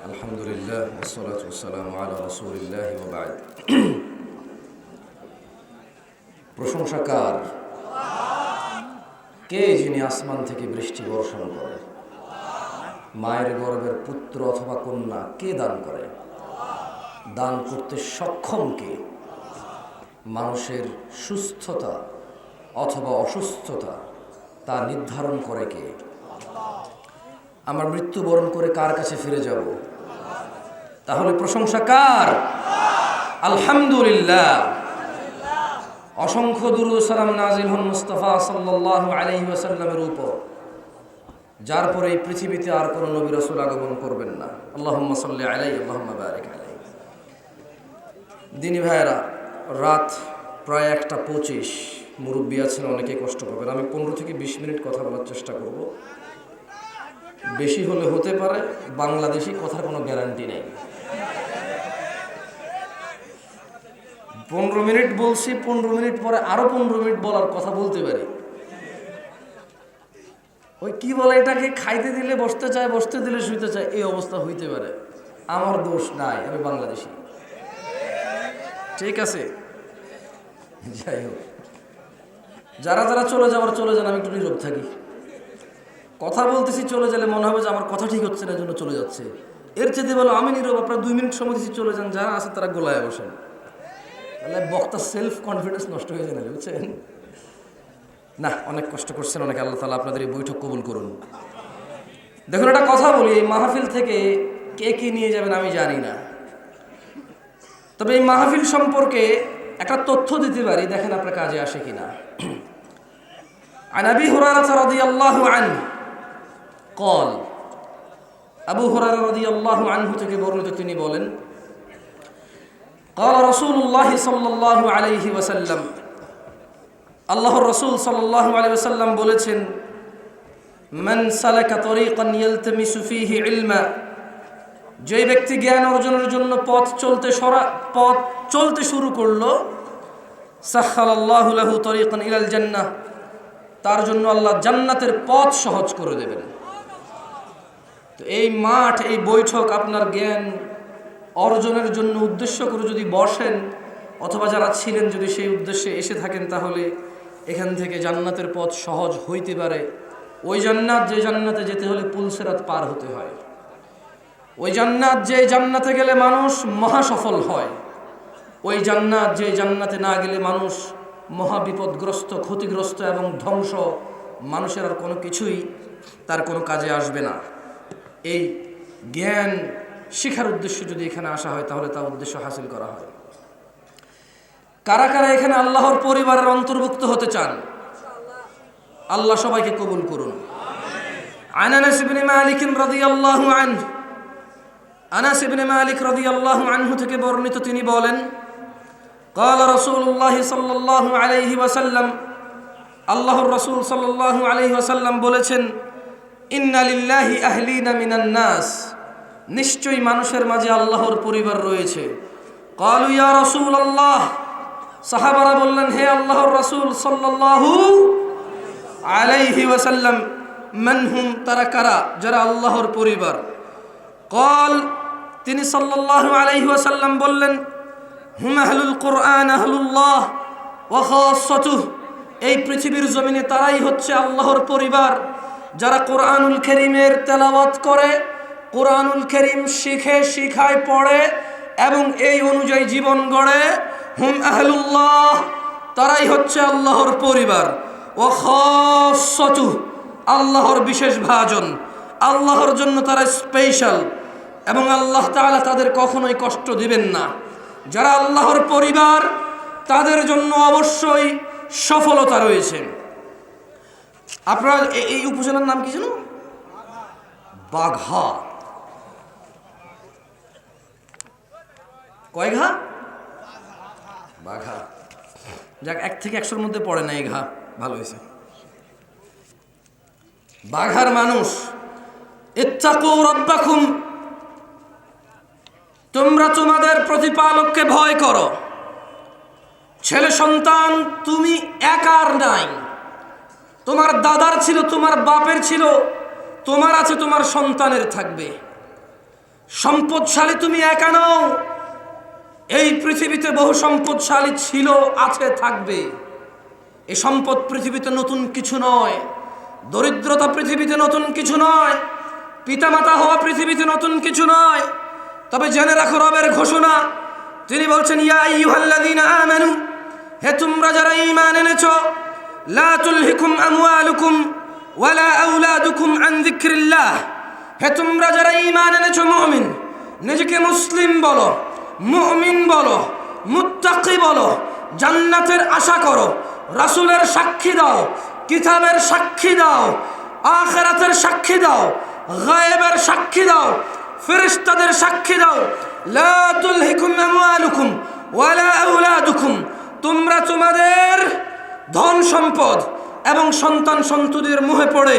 আলহামদুলিল্লাহ ওয়াসসালাতু ওয়াসসালামু আলা রাসূলিল্লাহ ওয়া বা'দ। প্রশংসা কার? কে যিনি আসমান থেকে বৃষ্টি বর্ষণ করে? মায়ের গর্ভের পুত্র অথবা কন্যা কে দান করে? দান করতে সক্ষম কে? মানুষের সুস্থতা অথবা অসুস্থতা তা নির্ধারণ করে কে? আমরা মৃত্যুবরণ করে কার কাছে ফিরে যাব? তাহলে প্রশংসা কার? আলহামদুলিল্লাহ। অসংখ্য দুরূদ ও সালাম নাযিল হন মুস্তাফা সাল্লাল্লাহু আলাইহি ওয়াসাল্লামের উপর, যার পরে এই পৃথিবীতে আর কোনো নবী রাসূল আগমন করবেন না। আল্লাহুম্মা সাল্লি আলাইহি আল্লাহুম্মা বারিক আলাইহি। দিনী ভাইয়েরা, রাত প্রায় 1:25। মুরব্বী আছেন, অনেকে কষ্ট পাবেন। আমি 15 থেকে 20 মিনিট কথা বলার চেষ্টা করব। বেশি হলে হতে পারে, বাংলাদেশি কথার কোনো গ্যারান্টি নেই। 15 মিনিট বলছি, 15 মিনিট পরে আরো 15 মিনিট বলার কথা বলতে পারি। ওই কি বলে এটাকে, খাইতে দিলে বসতে চায়, বসতে দিলে শুইতে চায়, এই অবস্থা হইতে পারে। আমার দোষ নাই, আমি বাংলাদেশি। ঠিক আছে, যাই হোক, যারা যারা চলে যাওয়ার চলে যান, আমি একটু নীরব থাকি। কথা বলতেছি, চলে গেলে মনে হবে যে আমার কথা ঠিক হচ্ছে না, এজন্য চলে যাচ্ছে। এর চেয়ে বলো আমি নীরব, আপনারা 2 মিনিট সময় দিচ্ছি, চলে যান। যারা আছে তারা গোলায় বসেন, তাহলে বক্তার সেলফ কনফিডেন্স নষ্ট হয়ে যায়, বুঝছেন না? অনেক কষ্ট করছেন অনেকে, আল্লাহ তাআলা আপনাদের এই বৈঠক কবুল করুন। দেখুন, একটা কথা বলি, এই মাহফিল থেকে কে কি নিয়ে যাবেন আমি জানি না, তবে এই মাহফিল সম্পর্কে একটা তথ্য দিতে পারি, দেখেন আপনার কাজে আসে কিনা। আন আবি হুরায়রা রাদিয়াল্লাহু আনহু قال, আবু হুরায়রা রাদিয়াল্লাহু আনহু থেকে বর্ণিত, তিনি বলেন, قال রাসূলুল্লাহ সাল্লাল্লাহু আলাইহি ওয়াসাল্লাম, আল্লাহর রাসূল সাল্লাল্লাহু আলাইহি ওয়াসাল্লাম বলেছেন, মান সালাকা তরিকান ইয়ালতামিসু ফীহি ইলমা, যে ব্যক্তি জ্ঞান অর্জনের জন্য পথ চলতে শুরু করলো, সাখালাল্লাহু লাহু তরিকান ইলাল জান্নাহ, তার জন্য আল্লাহ জান্নাতের পথ সহজ করে দেবেন। তো এই মাঠ, এই বৈঠক আপনার জ্ঞান অর্জনের জন্য উদ্দেশ্য করে যদি বসেন, অথবা যারা ছিলেন যদি সেই উদ্দেশ্যে এসে থাকেন, তাহলে এখান থেকে জান্নাতের পথ সহজ হইতে পারে। ওই জান্নাত, যে জান্নাতে যেতে হলে পুলসিরাত পার হতে হয়, ওই জান্নাত যে জান্নাতে গেলে মানুষ মহা সফল হয়, ওই জান্নাত যে জান্নাতে না গেলে মানুষ মহা বিপদগ্রস্ত, ক্ষতিগ্রস্ত এবং ধ্বংস, মানুষের আর কোনো কিছুই তার কোনো কাজে আসবে না। এই জ্ঞান শিখার উদ্দেশ্য যদি এখানে আসা হয়, তাহলে তার উদ্দেশ্য হাসিল করা হয়। কারা কারা এখানে আল্লাহর পরিবারের অন্তর্ভুক্ত হতে চান? আল্লাহ সবাইকে কবুল করুন। আন আনাস ইবনে মালিক রাদিয়াল্লাহু আনহু, আনাস ইবনে মালিক রাদিয়াল্লাহু আনহু থেকে বর্ণিত, তিনি বলেন, قال রাসূলুল্লাহ সাল্লাল্লাহু আলাইহি ওয়াসাল্লাম, আল্লাহর রাসূল সাল্লাল্লাহু আলাইহি ওয়াসাল্লাম বলেছেন, ইন্না লিল্লাহি আহলিনা মিনান নাস, নিশ্চয়ই মানুষের মাঝে আল্লাহর পরিবার রয়েছে। ক্বালু ইয়া রাসূলুল্লাহ, সাহাবারা বললেন, হে আল্লাহর রাসূল সাল্লাল্লাহু আলাইহি ওয়াসাল্লাম, মান হুম, তারা কারা, যারা আল্লাহর পরিবার? ক্বাল, তিনি সাল্লাল্লাহু আলাইহি ওয়াসাল্লাম বললেন, হুম আহলুল কুরআন আহলুল্লাহ ওয়া খাসাতুহু, এই পৃথিবীর জমিনে তারাই হচ্ছে আল্লাহর পরিবার, যারা কোরআনুল কারীমের তেলাওয়াত করে, কোরআনুল কারীম শিখে, শিখায়, পড়ে এবং এই অনুযায়ী জীবন গড়ে। হুম আহলুল্লাহ, তারাই হচ্ছে আল্লাহর পরিবার। ওয়া খাসাতুহু, আল্লাহর বিশেষ ভাজন, আল্লাহর জন্য তারা স্পেশাল, এবং আল্লাহ তাআলা তাদের কখনোই কষ্ট দিবেন না। যারা আল্লাহর পরিবার, তাদের জন্য অবশ্যই সফলতা রয়েছে। আপনার এই উপজেলার নাম কি জানো? বাঘা। কয় ঘা? বাঘা। যাক, 1 থেকে 100-র মধ্যে পড়ে না এই ঘা, ভালো হয়েছে। বাঘার মানুষ, ইত্তাকু রাব্বাকুম, তোমরা তোমাদের প্রতিপালককে ভয় করো। ছেলে সন্তান তুমি একার নাই, তোমার দাদার ছিল, তোমার বাপের ছিল, তোমার আছে, তোমার সন্তানের থাকবে। সম্পদশালী তুমি একা নও, এই পৃথিবীতে বহু সম্পদশালী ছিল, আছে, থাকবে। এই সম্পদ পৃথিবীতে নতুন কিছু নয়, দরিদ্রতা পৃথিবীতে নতুন কিছু নয়, পিতামাতা হওয়া পৃথিবীতে নতুন কিছু নয়। তবে জেনে রাখো রবের ঘোষণা, তিনি বলছেন ইয়া আইয়ুহাল্লাযীনা আমানু, হে তোমরা যারা ঈমান এনেছো, লা তুলহিকুম আমওয়ালুকুম ওয়ালা আওলাদুকুম আন যিকরিল্লাহ, হে তোমরা যারা ঈমান এনেছো, মুমিন, নিজেকে মুসলিম বলো, মুমিন বলো, মুত্তাকি বলো, জান্নাতের আশা করো, রাসূলের সাক্ষী দাও, কিতাবের সাক্ষী দাও, আখিরাতের সাক্ষী দাও, গায়েবের সাক্ষী দাও, ফেরেশতাদের সাক্ষী দাও। লা তুলহিকুম আমওয়ালুকুম ওয়ালা আওলাদুকুম, তোমরা তোমাদের ধন সম্পদ এবং সন্তান সন্ততির মোহে পড়ে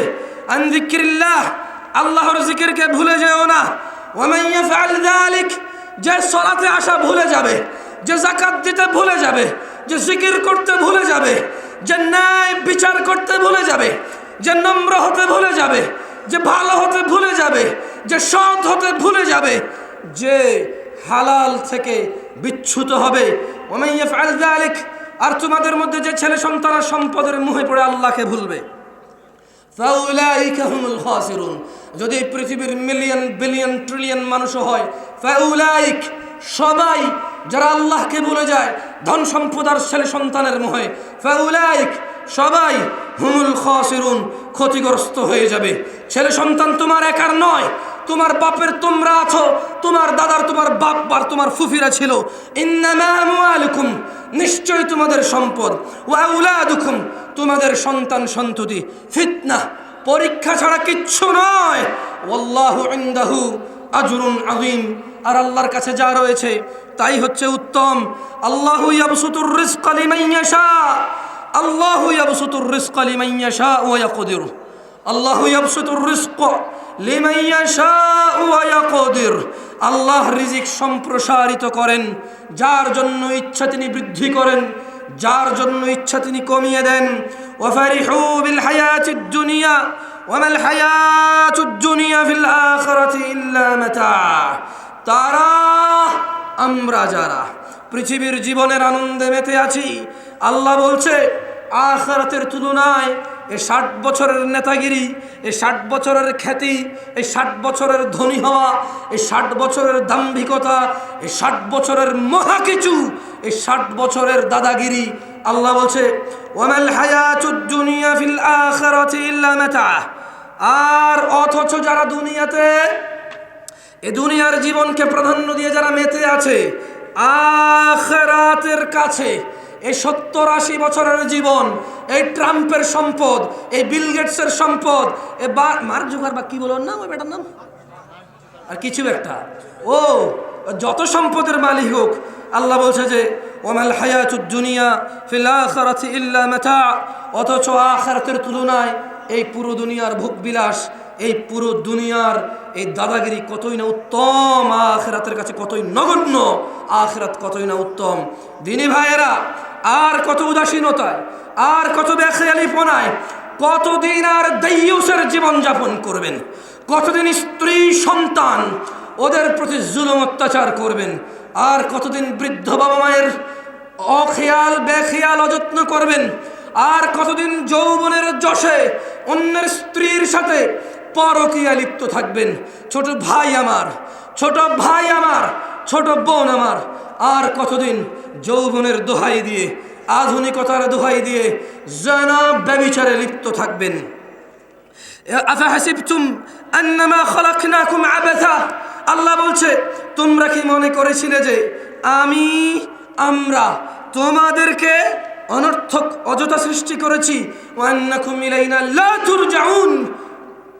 আন যিকরিল্লাহ, আল্লাহর জিকিরকে ভুলে যেও না। ওয়া মান ইয়াফআল যালিক, যে সালাতে আসা ভুলে যাবে, যে যাকাত দিতে ভুলে যাবে, যে জিকির করতে ভুলে যাবে, যে ন্যায় বিচার করতে ভুলে যাবে, যে নম্র হতে ভুলে যাবে, যে ভালো হতে ভুলে যাবে, যে সৎ হতে ভুলে যাবে, যে হালাল থেকে বিচ্যুত হবে, ওয়া মান ইয়াফআল যালিক, আর তোমাদের মধ্যে যে ছেলে সন্তান আর সম্পদের মুহে পড়ে আল্লাহকে ভুলবে, ফাউলাইকা হুমুল খাসিরুন, যদি পৃথিবীর মিলিয়ন বিলিয়ন ট্রিলিয়ন মানুষ হয়, ফাউলাইক, সবাই যারা আল্লাহকে ভুলে যায় ধন সম্পদ আর ছেলে সন্তানের মোহে, ফাউলাইক, সবাই হুমুল খাসিরুন, ক্ষতিগ্রস্ত হয়ে যাবে। ছেলে সন্তান তোমার একার নয়, তোমার বাপের তোমরা আছো, তোমার দাদার, তোমার বাপ আর তোমার ফুফিরা ছিল। ইন্নামা আমওয়ালুকুম, নিশ্চয় তোমাদের সম্পদ, ওয়া আওলাদুকুম, তোমাদের সন্তান সন্ততি, ফিতনা, পরীক্ষা ছাড়া কিচ্ছু নয়। ওয়াল্লাহু ইনদাহু আজরুন আযীম, আর আল্লাহর কাছে যা রয়েছে তাই হচ্ছে উত্তম। আল্লাহু ইয়াবসুতুর রিজকা লিমান ইয়াশা, আল্লাহু ইয়াবসুতুর রিজকা লিমান ইয়াশা ওয়া ইয়াকদির, আল্লাহু ইয়াবসুতুর রিজকা লিমান ইয়াশা ওয়া ইয়াকদির, আল্লাহ রিজিক সম্প্রসারিত করেন, যার জন্য ইচ্ছা তিনি বৃদ্ধি করেন, যার জন্য ইচ্ছা তিনি কমিয়ে দেন। ওয়া ফারিহু বিল হায়াতিদ দুনিয়া ওয়া মাল হায়াতুদ দুনিয়া ফিল আখিরাতি ইল্লা মাতা, তারা, আমরা যারা পৃথিবীর জীবনের আনন্দে মেতে আছি, আল্লাহ বলছে আখিরাতের তুলনায় এই 60 বছরের নেতাগিরি, এই 60 বছরের খ্যাতি, এই 60 বছরের ধনী হওয়া, এই 60 বছরের দাম্ভিকতা, এই 60 বছরের মহা কিছু, এই 60 বছরের দাদাগিরি, আল্লাহ বলছে ওয়ামাল হায়াতুদ দুনিয়া ফিল আখিরাতি ইল্লা মাতা, আর অথচ যারা দুনিয়াতে এই দুনিয়ার জীবনকে প্রাধান্য দিয়ে যারা মেতে আছে, আখিরাতের কাছে এই 70-80 বছরের জীবন, এই ট্রাম্পের সম্পদ, এই বিল গেটসের সম্পদ, এই মার্ক জুকারবার্গ কি বলেন না ওই বেটার নাম, আর কিছু একটা, ও যত সম্পদের মালিক হোক, আল্লাহ বলছে যে ওয়ামাল হায়াতুদ দুনিয়া ফিল আখিরাতি ইল্লা মাতা, অথচ আখিরাতের তুলনায় এই পুরো দুনিয়ার ভোগবিলাস, এই পুরো দুনিয়ার এই দাদাগিরি কতই না উত্তম, আখিরাতের কাছে কতই নগণ্য, আখিরাত কতই না উত্তম। দিনী ভাইয়েরা, আর কত উদাসীনতায়, আর কত বেখেয়ালিপনায়, কতদিন আর দাইয়ুসের জীবনযাপন করবেন, কতদিন স্ত্রী সন্তান ওদের প্রতি জুলুম অত্যাচার করবেন, আর কতদিন বৃদ্ধ বাবা মায়ের অখেয়াল বেখেয়াল অযত্ন করবেন, আর কতদিন যৌবনের যশে অন্যের স্ত্রীর সাথে পরকীয়া লিপ্ত থাকবেন। ছোট ভাই আমার, ছোট ভাই আমার, ছোট বোন আমার, আর কতদিন যৌবনের দোহাই দিয়ে, আধুনিকতার দোহাই দিয়ে জানা ব্যভিচারে লিপ্ত থাকবেন। আফাহাসিবতুম আন্নামা খালাকনাকুম আবাথা, আল্লাহ বলছে তোমরা কি মনে করেছিলে যে আমরা তোমাদেরকে অনর্থক অযথা সৃষ্টি করেছি? ওয়ান্নাকুম ইলাইনা লা তুরজাউন,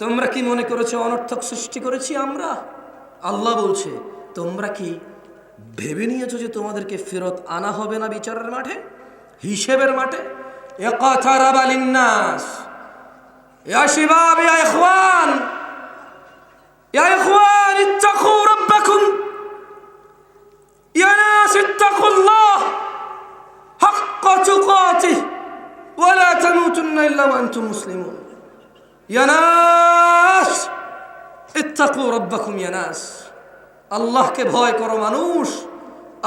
তোমরা কি মনে করেছো অনর্থক সৃষ্টি করেছি আমরা? আল্লাহ বলছে তোমরা কি ভেবে নিয়েছো যে তোমাদেরকে ফেরত আনা হবে না বিচারের মাঠে, হিসেবের মাঠে? ইকাতারাবা লিন্নাস, ইয়া শিবাব, ইয়া ইখওয়ান, ইত্তাকু রাব্বাকুম, ইয়া নাস ইত্তাকুল্লাহ হাক্কা তুকাতিহি ওয়া লা তামুতুন্না ইল্লা ওয়া আনতুম মুসলিমুন। ইয়া নাস ইত্তাকু রাব্বাকুম, ইয়া নাস, আল্লাহকে ভয় করো মানুষ,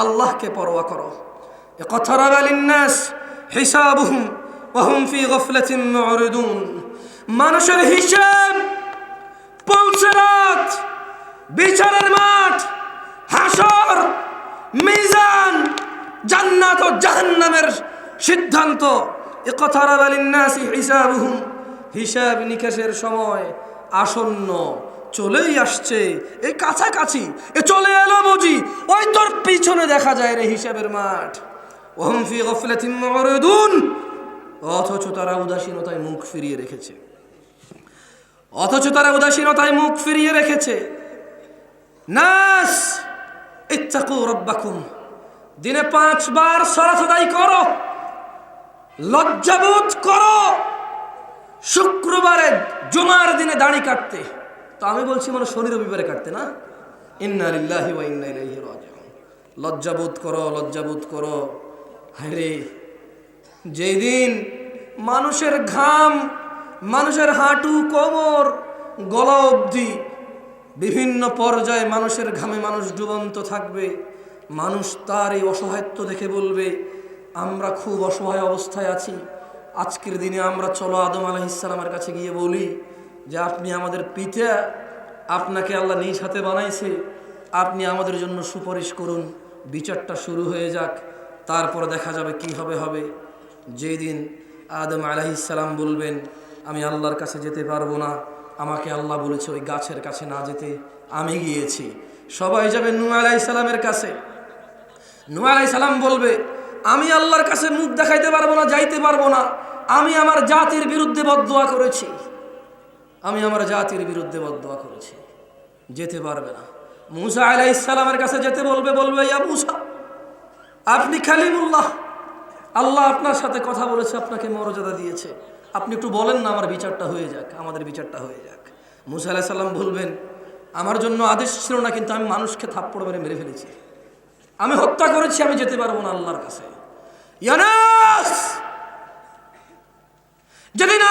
আল্লাহকে পরোয়া করো। ইকতারাবা লিন-নাস হিসাবুহুম ওয়া হুম ফি গাফলাতিন মু'রিদুন। মানুষের হিসাব পৌঁছে রাত, বিচারের মাঠ, হাসর, মিজান, জান্নাত ও জাহান্নামের সিদ্ধান্ত। ইকতারাবা লিন-নাস হিসাবুহুম, হিসাব নিকাশের সময় আসন্ন, চলেই আসছে, এই কাছাকাছি, এ চলে এলো বুঝি, ওই তোর পিছনে দেখা যায় রে হিসাবের মাঠ। ওয়া হুম ফি গাফলাতিন মু'রিদুন, অথচ তারা উদাসীনতায় মুখ ফিরিয়ে রেখেছে, অথচ তারা উদাসীনতায় মুখ ফিরিয়ে রেখেছে। নাস ইত্তাকু রাব্বাকুম, দিনে 5 বার সালাত আদায় করো, লজ্জাবোধ করো। শুক্রবারে জুমার দিনে দাড়ি কাটতে, তো আমি বলছি মানে শনি রবিবারে কাটতে না। ইন্না লিল্লাহি ওয়া ইন্না ইলাইহি রাজিউন। লজ্জাবোধ করো, লজ্জাবোধ করো। হায়রে, যেই দিন মানুষের ঘাম, মানুষের হাঁটু, কোমর, গলা অবধি বিভিন্ন পর্যায়ে মানুষের ঘামে মানুষ ডুবন্ত থাকবে, মানুষ তার এই অসহায়ত্ব দেখে বলবে আমরা খুব অসহায় অবস্থায় আছি। আজকের দিনে আমরা চলো আদম আলাইহিস সালামের কাছে গিয়ে বলি যে আপনি আমাদের পিতা, আপনাকে আল্লাহ নিজ হাতে বানাইছে, আপনি আমাদের জন্য সুপারিশ করুন, বিচারটা শুরু হয়ে যাক, তারপর দেখা যাবে কি হবে হবে। যেই দিন আদম আলাইহিস সালাম বলবেন আমি আল্লাহর কাছে যেতে পারবো না, আমাকে আল্লাহ বলেছে ওই গাছের কাছে না যেতে, আমি গিয়েছি। সবাই যাবে নূহ আলাইহিস সালামের কাছে। নূহ আলাইহিস সালাম বলবে আমি আল্লাহর কাছে মুখ দেখাইতে পারবো না, যাইতে পারবো না, আমি আমার জাতির বিরুদ্ধে বদদুয়া করেছি, আমি আমার জাতির বিরুদ্ধে বদদুয়া করেছি, যেতে পারবে না। মূসা আলাইহিস সালামের কাছে যেতে বলবে, বলবে ইয়া মূসা আপনি কালিমুল্লাহ, আল্লাহ আপনার সাথে কথা বলেছে, আপনাকে মর্যাদা দিয়েছে, আপনি একটু বলেন না আমার বিচারটা হয়ে যাক, আমাদের বিচারটা হয়ে যাক। মূসা আলাইহিস সালাম বলবেন আমার জন্য আদেশ ছিল না, কিন্তু আমি মানুষকে থাপ্পড় মেরে ফেলেছি, আমি হত্যা করেছি, আমি যেতে পারবো না আল্লাহর কাছে। ইয়ানাস, যেদিন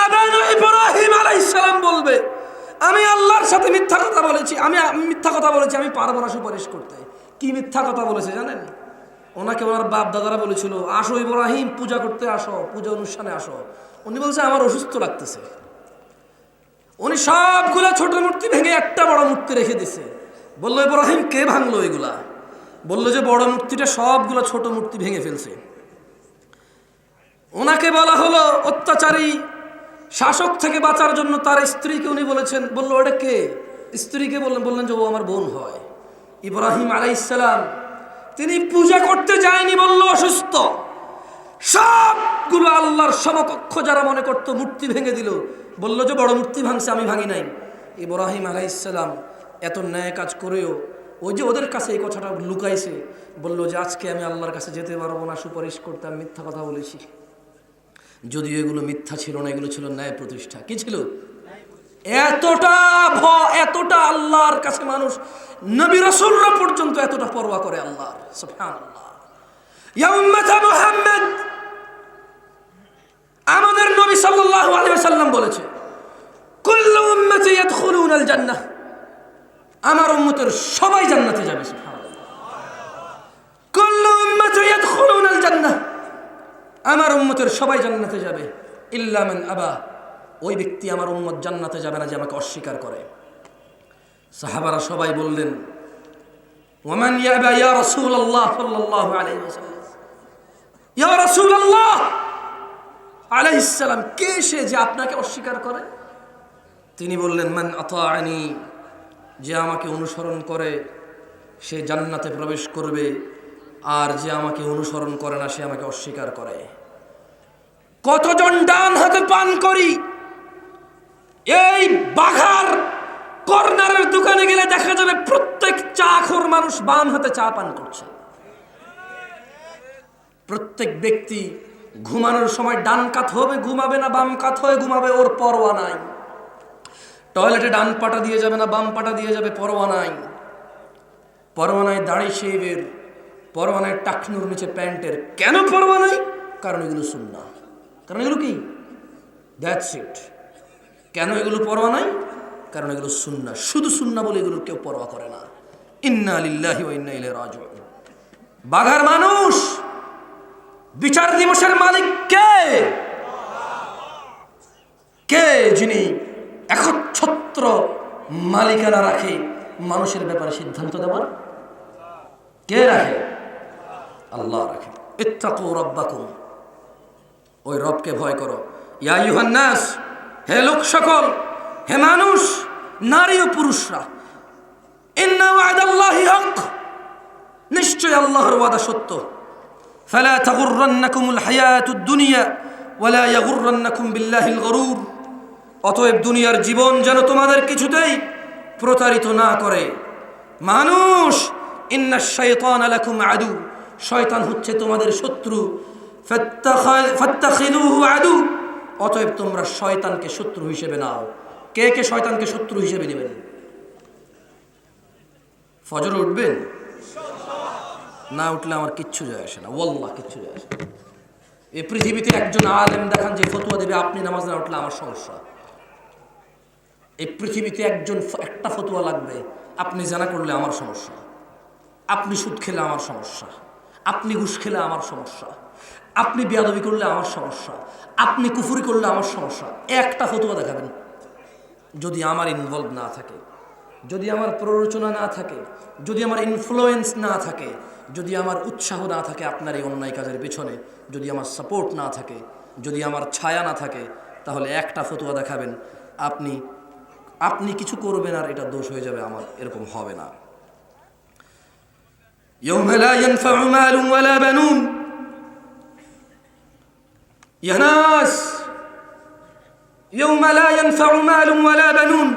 ইব্রাহিম আলাইহিস সালাম বলবে আমি আল্লাহর সাথে মিথ্যা কথা বলেছি, আমি মিথ্যা কথা বলেছি, আমি পারবো না সুপারিশ করতে। কি মিথ্যা কথা বলেছে জানেন? ওনাকে ওনার বাপ দাদারা বলেছিল আসো ইব্রাহিম পূজা করতে আসো, পূজা অনুষ্ঠানে আসো। উনি বলছে আমার অসুস্থ লাগতেছে। উনি সবগুলা ছোট মূর্তি ভেঙে একটা বড় মূর্তি রেখে দিছে। বললো ইব্রাহিম কে ভাঙলো এগুলা? বললো যে বড় মূর্তিটা সবগুলো ছোট মূর্তি ভেঙে ফেলছে। ওনাকে বলা হলো অত্যাচারী শাসক থেকে বাঁচার জন্য তার স্ত্রীকে উনি বলেছেন, বললো ওটা কে? স্ত্রীকে বললেন যে ও আমার বোন হয়। ইব্রাহিম আলাইহিস সালাম তিনি পূজা করতে যায়নি, বললো অসুস্থ। সবগুলো আল্লাহর সমকক্ষ যারা মনে করতো মূর্তি ভেঙে দিল, বললো যে বড় মূর্তি ভাঙছে, আমি ভাঙি নাই। ইব্রাহিম আলাইহিস সালাম এত ন্যায় কাজ করেও ওই যে ওদের কাছে এই কথাটা লুকাইছে, বললো যে আজকে আমি আল্লাহর কাছে যেতে পারবো না সুপারিশ করতে, আমি মিথ্যা কথা বলেছি। যদিও এগুলো মিথ্যা ছিল না, এগুলো ছিল ন্যায় প্রতিষ্ঠা। কি ছিল? এতটা আল্লাহর কাছে মানুষ, নবী রাসূলরা পর্যন্ত এতটা পরোয়া করে আল্লাহর। সুবহানাল্লাহ। ইয়া উম্মাতা মুহাম্মদ, আমাদের নবী সাল্লাল্লাহু আলাইহি ওয়াসাল্লাম বলেছে কুল্লু উম্মতি ইয়াদখুলুনাল জান্নাহ, আমার উম্মতের সবাই জান্নাতে যাবে। সুবহানাল্লাহ। কুল্লু উম্মতি ইয়াদখুলুনাল জান্নাহ, আমার উম্মতের সবাই জান্নাতে যাবে, ইল্লা মান আবা, ওই ব্যক্তি আমার উম্মত জান্নাতে যাবে না যে আমাকে অস্বীকার করে। সাহাবারা সবাই বললেন ওয়ামান ইয়াবা ইয়া রাসূলুল্লাহ সাল্লাল্লাহু আলাইহি ওয়াসাল্লাম, ইয়া রাসূলুল্লাহ আলাইহিস সালাম, কে সে যে আপনাকে অস্বীকার করে? তিনি বললেন মান আতাআনি, যে আমাকে অনুসরণ করে সে জান্নাতে প্রবেশ করবে, আর যে আমাকে অনুসরণ করে না সে আমাকে অস্বীকার করে। কতজন ডান হাতে পান করি, এই বাঘার কর্নারের দোকানে গেলে দেখা যাবে প্রত্যেক চাখোর মানুষ বাম হাতে চা পান করছে। প্রত্যেক ব্যক্তি ঘুমানোর সময় ডান কাত হবে ঘুমাবে না বাম কাত হয়ে ঘুমাবে, ওর পরোয়া নাই। টয়লেটে ডান পাটা দিয়ে যাবে না বাম পাটা দিয়ে যাবে, পরোয়া নাই। পরোয়া নাই দাড়ি শেভের, পরোয়া নাই টাকনুর নিচে প্যান্টের। কেন পরোয়া নাই? কারণ এগুলো সুন্নাহ। কারণ এগুলো কি? That's it. কেন এগুলো পরোয়া নাই? কারণ এগুলো সুন্নাহ। শুধু সুন্নাহ বলে এগুলো কেউ পরোয়া করে না। ইন্না লিল্লাহি ওয়া ইন্না ইলাইহি রাজিউন। বাঘার মানুষ, বিচার দিবসের মালিক কে? কে যিনি একচ্ছত্র মালিকানা রাখে মানুষের ব্যাপারে সিদ্ধান্ত দেওয়ার? কে রাখে? আল্লাহ রাখে। ইত্তাকু রাব্বাকুম, ওই রবকে ভয় করো। ইয়া আইয়ুহান নাস, হে লোক সকল, হে মানুষ, নারী ও পুরুষরা, ইন্না ওয়া'দাল্লাহি হক, নিশ্চয় আল্লাহর ওয়াদা সত্য। ফালা তাগুররান্নাকুমুল হায়াতুদ দুনিয়া ওয়ালা ইয়াগুররান্নাকুম বিল্লাহিল গরুর, অতএব দুনিয়ার জীবন যেন তোমাদের কিছুতেই প্রতারিত না করে। মানুষ, ইন্নাশ শাইতানা লাকুম আদু, শয়তান হচ্ছে তোমাদের শত্রু। ফাত্তাখিযুহু আদু, অতএব তোমরা শয়তানকে শত্রু হিসেবে নাও। কে কে শয়তানকে শত্রু হিসেবে নেবেন? ফজর উঠবেন? না উঠলে আমার কিচ্ছু যায় আসে না, ওয়াল্লাহ কিচ্ছু যায় আসে না। এই পৃথিবীতে একজন আলেম দেখান যে ফতোয়া দেবে আপনি নামাজ না উঠলে আমার সমস্যা। এই পৃথিবীতে একটা ফতোয়া লাগবে, আপনি জানা করলে আমার সমস্যা, আপনি সুদ খেলে আমার সমস্যা, আপনি ঘুষ খেলে আমার সমস্যা, আপনি বেয়াদবি করলে আমার সমস্যা, আপনি কুফরি করলে আমার সমস্যা। একটা ফতোয়া দেখাবেন, যদি আমার ইনভলভ না থাকে, যদি আমার প্ররোচনা না থাকে, যদি আমার ইনফ্লুয়েন্স না থাকে, যদি আমার উৎসাহ না থাকে আপনার এই অন্যায় কাজের পেছনে, যদি আমার সাপোর্ট না থাকে, যদি আমার ছায়া না থাকে, তাহলে একটা ফতোয়া দেখাবেন, আপনি কিছু করবেন আর এটা দোষ হয়ে যাবে আমার, এরকম হবে না। ইয়াউমা লা ইয়ানফাউ মালুন ওয়ালা বানুন, ইয়া নাস, ইয়াউমা লা ইয়ানফাউ মালুন ওয়ালা বানুন,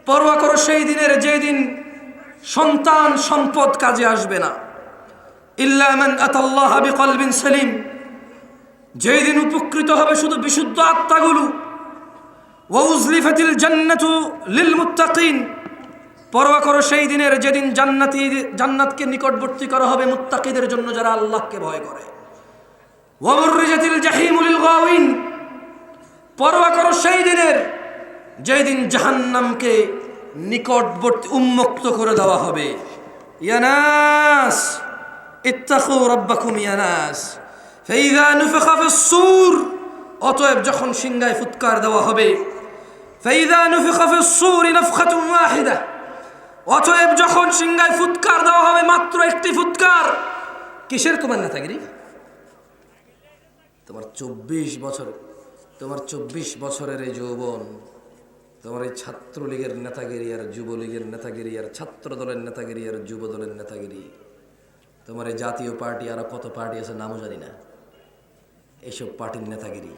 পরোয়া করো সেই দিনের, যেই দিন সন্তান সম্পদ কাজে আসবে না। ইল্লা মান আতাল্লাহা বিকলবিন সালিম, যেই দিন উপকৃত হবে শুধু বিশুদ্ধ আত্মাগুলো। ওয়া উজলিফাতিল জান্নাতু লিল মুত্তাকিন, পরোয়া করো সেই দিনের, যেদিন জান্নাতকে নিকটবর্তী করা হবে মুত্তাকিদের জন্য, যারা আল্লাহকে ভয় করে। ওয়া বুররিজাতিল জাহিমু লিল গাওয়িন, পরোয়া করো সেই দিনের, যেই দিন জাহান্নামকে নিকটবর্তী উন্মুক্ত করে দেওয়া হবে। ইয়া নাস ইত্তাকু রাব্বাকুম ইয়া নাস ফাইযা নুফিখা ফিস-সূর, অতএব যখন সিংহায় ফুৎকার দেওয়া হবে, ফাইযা নুফিখা ফিস-সূরি নাফখাতুন ওয়াহিদা, অতএব যখন সিংহায় ফুৎকার দেওয়া হবে, মাত্র একটি ফুৎকার। কিসের তোমার নেতাগিরি? তোমার 24 বছরের এই যৌবন, তোমার এই ছাত্রলীগের নেতাগিরি আর যুবলীগের নেতাগিরি আর ছাত্র দলের নেতাগিরি আর যুব দলের নেতাগিরি, তোমার এই জাতীয় পার্টি আরো কত পার্টি আছে নামও জানি না, এইসব পার্টির নেতাগিরি।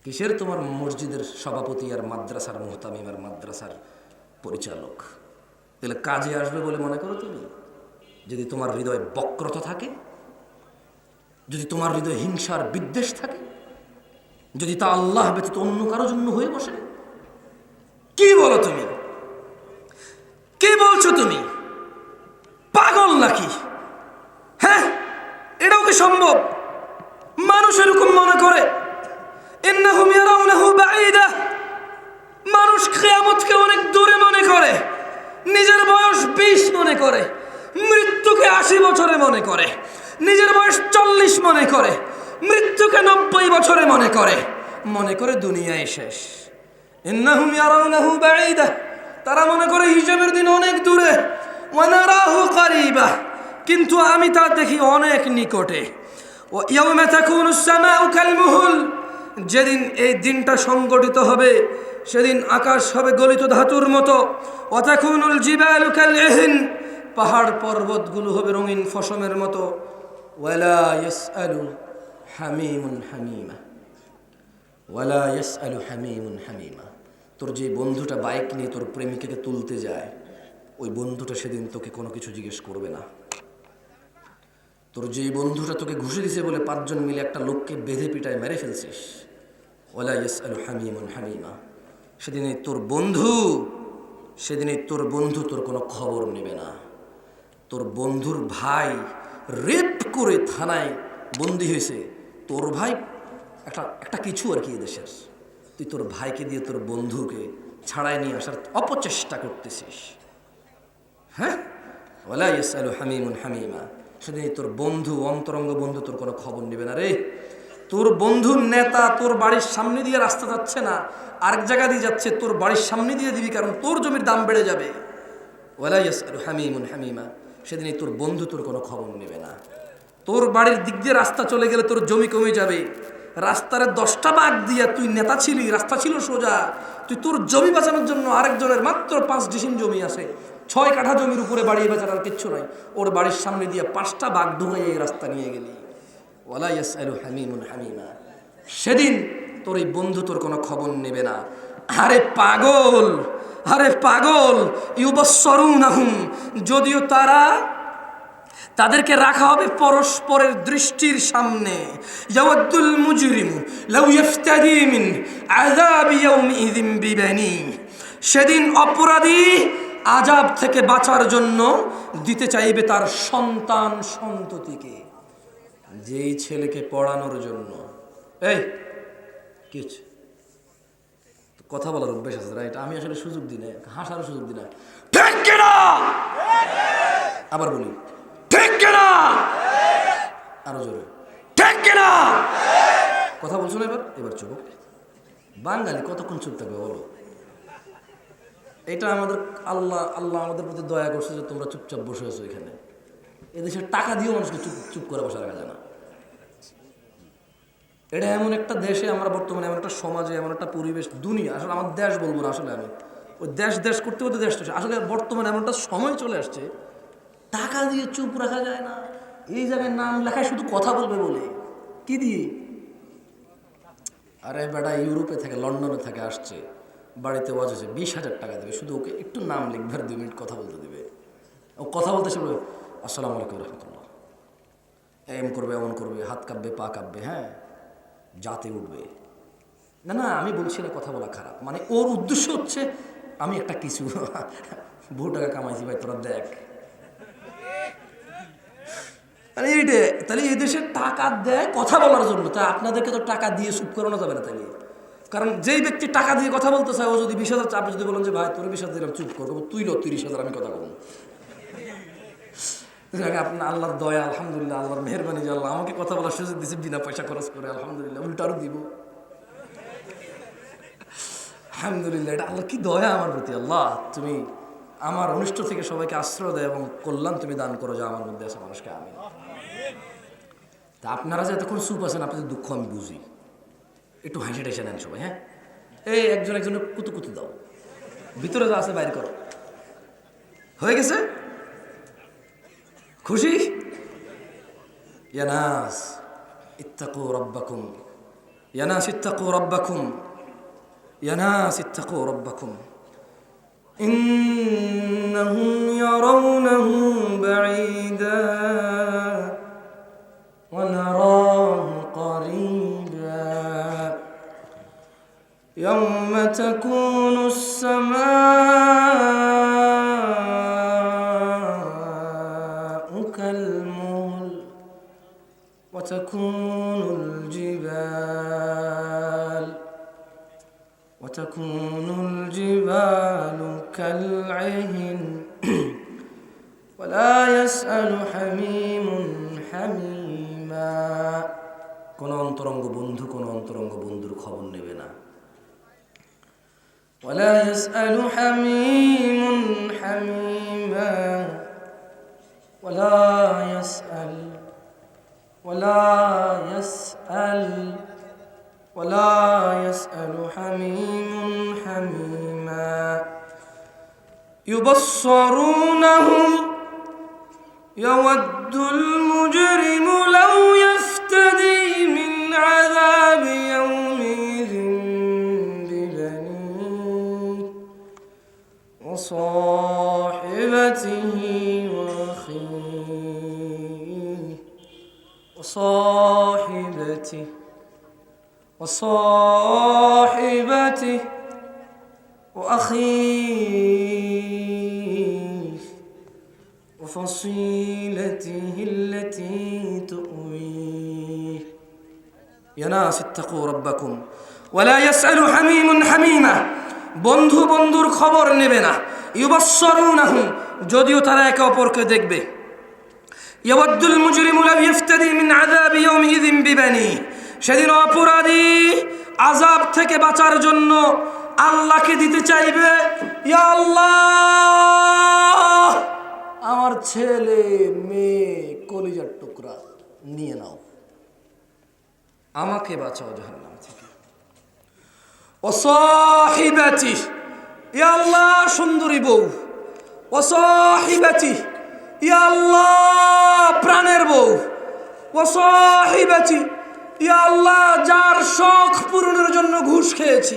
কিসের তোমার মসজিদের সভাপতি আর মাদ্রাসার মুহতামিম আর মাদ্রাসার পরিচালক? তাহলে কাজে আসবে বলে মনে করো তুমি? যদি তোমার হৃদয়ে বক্রতা থাকে, যদি তোমার হৃদয়ে হিংসার বিদ্বেষ থাকে, যদি তা আল্লাহ ব্যতীত অন্য কারোর জন্য হয়ে বসে, কি বলো তুমি? কি বলছো তুমি? পাগল নাকি? হ্যাঁ, এটাও কি সম্ভব? মানুষ এরকম মনে করে। ইন্নাহুম ইয়ারাউনাহু বাঈদা, মানুষ কিয়ামতকে অনেক দূরে মনে করে, নিজের বয়স 20 মনে করে, মৃত্যুকে 80 বছরে মনে করে, নিজের বয়স 40 মনে করে, মৃত্যুকে 90 বছরে মনে করে দুনিয়ায় শেষ। ইন্নাহুম ইয়ারাউনাহু বাঈদা, তারা মনে করে হিসাবের দিন অনেক দূরে। ওয়া নারাহু কারীবা, কিন্তু আমি তা দেখি অনেক নিকটে। ওয়া ইয়াউমা তাকুনুস সামাউ কালমুহুল, যেদিন এই দিনটা সংগঠিত হবে, সেদিন আকাশ হবে গলিত ধাতুর মতো। ওয়া তাকুনুল জিবালু কালইহন, পাহাড় পর্বতগুলো হবে রঙিন ফসমের মতো। ওয়ালা ইয়াসআলু হামিমুন হামিমা, ওয়ালা ইয়াসআলু হামিমুন হামিমা, তোর যে বন্ধুটা বাইক নিয়ে তোর প্রেমিকাকে তুলতে যায়, ওই বন্ধুটা সেদিন তোকে কোনো কিছু জিজ্ঞেস করবে না। তোর যে বন্ধুটা তোকে ঘুষে দিছে বলে 5 জন মিলে একটা লোককে বেঁধে পিটায় মেরে ফেলছিস, ওয়ালা ইয়াসআলু হামিমুন হামিমা, সেদিনে তোর বন্ধু তোর কোনো খবর নেবে না। তোর বন্ধুর ভাই রেপ করে থানায় বন্দী হয়েছে, তোর ভাই একটা কিছু আর কি দেশের, তুই তোর ভাইকে দিয়ে তোর বন্ধুকে ছাড়াই নিয়ে আসার অপচেষ্টা করতেছিস। হ্যাঁ, ওয়ালা ইয়াসআলু হামিমুন হামিমা, সেদিন তোর বন্ধু, অন্তরঙ্গ বন্ধু তোর কোনো খবর নেবে না রে। তোর বন্ধুর নেতা তোর বাড়ির সামনে দিয়ে রাস্তা যাচ্ছে না, আরেক জায়গা দিয়ে যাচ্ছে, তোর বাড়ির সামনে দিয়ে দিবি, কারণ তোর জমির দাম বেড়ে যাবে। ওয়ালা ইয়াসআলু হামিমুন হামিমা, সেদিন তোর বন্ধু তোর কোনো খবর নেবে না। তোর বাড়ির দিক দিয়ে রাস্তা চলে গেলে তোর জমি কমে যাবে, রাস্তার 10টা বাঘ দিয়া তুই নেতা ছিলি, রাস্তা ছিল সোজা, তুই তোর জমি বাঁচানোর জন্য আরেকজনের মাত্র 5 ডিসিম জমি আছে, 6 কাঠা জমির উপরে বাড়ি বেচার আর কিচ্ছু নাই, ওর বাড়ির সামনে দিয়ে 5টা বাঘ ঢুকাই এই রাস্তা নিয়ে গেলি। ওয়ালা ইয়াসআলু হামিমুন হামিমা, সেদিন তোর এই বন্ধু তোর কোনো খবর নেবে না। আরে পাগল, আরে পাগল, ইউবাসসিরুনাহুম, যদিও তাদেরকে রাখা হবে পরস্পরের দৃষ্টির সামনে। ইয়াওয়াদ্দুল মুজরিমু লাউ ইফতাদি মিন আযাবি ইয়াউমিযিন বিবানি, সেদিন অপরাধী আযাব থেকে বাঁচার জন্য দিতে চাইবে তার সন্তান সন্ততিকে। যেই ছেলেকে পড়ানোর জন্য, এই কিছু কথা বলার অভ্যাস আছে, রাইট? আমি আসলে সুযোগ দিই না, হাসারও সুযোগ দিই না, ঠিক কিনা? আবার বলি, ঠিক কিনা? আরো জোরে, ঠিক কিনা? কথা বলছো না? এবার চুপ। বাঙালি কতক্ষণ চুপ থাকবে বলো? এটা আমাদের আল্লাহ আমাদের প্রতি দয়া করছে যে তোমরা চুপচাপ বসে আছো এখানে। এদেশের টাকা দিয়েও মানুষকে চুপ করে বসে রাখা যায় না। এটা এমন একটা দেশে আমরা বর্তমানে, এমন একটা সমাজে, এমন একটা পরিবেশ, দুনিয়া, আসলে আমার দেশ বলবো না, আসলে আমি ওই দেশ করতে করতে দেশ আসলে বর্তমানে এমন একটা সময় চলে আসছে, টাকা দিয়ে চুপ রাখা যায় না। এই জায়গায় নাম লেখায় শুধু কথা বলবে বলে, কি দিয়ে? আরে বেটা ইউরোপে থাকে, লন্ডনে থাকে, আসছে, বাড়িতে ওয়াজ হচ্ছে, 20,000 টাকা দেবে শুধু ওকে একটু নাম লিখবে আর 2 মিনিট কথা বলতে দেবে। ও কথা বলতে সে আসসালামু আলাইকুম রহমতুল্লাহ, এম করবে, এমন করবে, হাত কাঁপবে, পা কাঁপবে, হ্যাঁ, যাতে উঠবে না। না, আমি বলছি না কথা বলা খারাপ, মানে ওর উদ্দেশ্য হচ্ছে আমি একটা কিছু বহু টাকা কামাইছি ভাই, তোরা দেখ। তাহলে এই দেশে টাকা দেয় কথা বলার জন্য, তা আপনাদেরকে তো টাকা দিয়ে চুপ করানো যাবে না তাইলে। কারণ যেই ব্যক্তি টাকা দিয়ে কথা বলতে চায়, ও যদি 20,000 চাপে, যদি বলেন যে ভাই তোর 20,000 দিলাম, চুপ করবো, তুই লো 30,000, আমি কথা বলবো। আপনার আল্লাহর দয়া, আলহামদুলিল্লাহ, আল্লাহর মেহরবানি যে আল্লাহ আমাকে কথা বলার সুযোগ দিয়েছে বিনা পয়সা খরচ করে, আলহামদুলিল্লাহ, উল্টারও দিব, আলহামদুলিল্লাহ। এটা আল্লাহ কি দয়া আমার প্রতি। আল্লাহ তুমি আমার অনিষ্ট থেকে সবাইকে আশ্রয় দেয় এবং কল্যাণ তুমি দান করো যা আমার মধ্যে আছে মানুষকে। আমি তা আপনারা যে এতক্ষণ চুপ আছেন, আপনাদের দুঃখ আমি বুঝি, একটু হাসি টাইসে নেন সবাই, হ্যাঁ? এই একজনের কুতু দাও, ভিতরে যা আছে বাইর করো। হয়ে গেছে? খুশি? ইয়া নাস ইত্তাকু রাব্বাকুম, ইয়া নাস ইত্তাকু রাব্বাকুম, ইয়া নাস ইত্তাকু রাব্বাকুম ইন্নাহুম ইয়ারাউনাহু বাঈদা ওয়া নারাহু করিবা ইয়াওমা তাকুনুস সামাউ কালমুহল ওয়া তাকুনুল জিবাল كالعهن ولا يسأل حميم حميما, কোন অন্তরঙ্গ বন্ধুর খবর নেবে না। ولا يسأل حميم حميما ولا يسأل حميم حميما يبصرونهم يود المجرم لو يفتدي من عذاب يومئذ ببنيه وصاحبته وأخيه وأخيه وفصيلته التي تؤويه يا ناس اتقوا ربكم ولا يسأل حميم حميما, বন্ধুর খবর নেবে না, ইউবাসসিরুনাহুম, যদিও তারা একে অপরকে দেখবে। ইয়াওয়াদ্দুল মুজরিমু লাউ ইফতাদি মিন আযাবি ইয়াওমিযিন বিবানি, সেদিন অপরাধী আযাব থেকে বাঁচার জন্য আল্লাহকে দিতে চাইবে, ইয়া আল্লাহ আমার ছেলে মেয়ে কলিজার টুকরা নিয়ে নাও, আমাকে বাঁচাও জাহান্নাম থেকে। ও সাহিবাতি, ইয়া আল্লাহ সুন্দরী বউ। ও সাহিবাতি, ইয়া আল্লাহ প্রাণের বউ। ও সাহিবাতি, ইয়া আল্লাহ যার শখ পূরণের জন্য ঘুষ খেয়েছি।